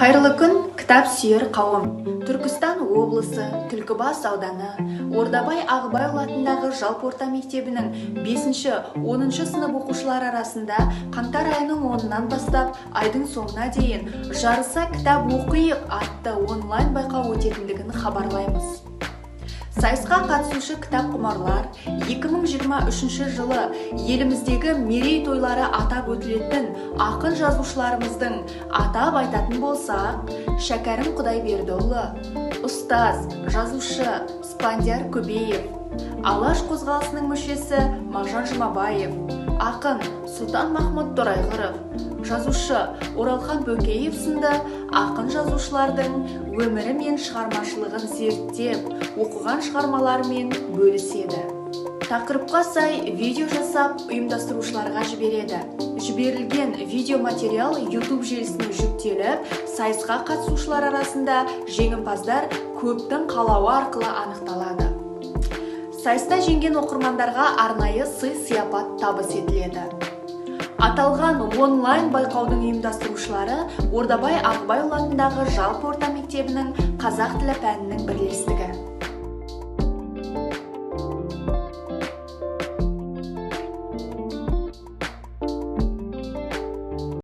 Қайырлы күн, кітап сүйер қауым. Түркістан облысы, Түлкібас ауданы, Ордабай Ағыбайұлы атындағы жалпы орта мектебінің 5-10 сынып оқушылары арасында қаңтар айының 10-нан бастап айдың соңына дейін жарыса кітап оқиық атты онлайн байқау өтетіндігін хабарлаймыз. Сайысқа қатысушы кітап құмарлар 2023 жылы еліміздегі мерей тойлары атап өтілетін ақын жазушыларымыздың атап айтатын болсақ, Шәкәрім Құдайбердіұлы, ұстаз, жазушы Спандияр Көбеев, Алаш қозғалысының мүшесі Мағжан Жұмабаев, ақын Сұлтан Махмұт Торайғыров, жазушы Оралхан Бөкеев сынды ақын жазушылардың өмірі мен шығармашылығын зерттеп, оқыған шығармаларымен бөліседі. Тақырыпқа сай видео жасап ұйымдастырушыларға жібереді. Жіберілген видеоматериал YouTube желісіне жүктеліп, сайысқа қатысушылар арасында жеңімпаздар көптің қалауы арқылы анықталады. Сайыста жеңген оқырмандарға арнайы сый-сияпат табыс етіледі. Аталған онлайн байқаудың ұйымдастырушылары Ордабай Ағыбайұлы атындағы жалпы орта мектебінің қазақ тілі пәнінің бірлестігі.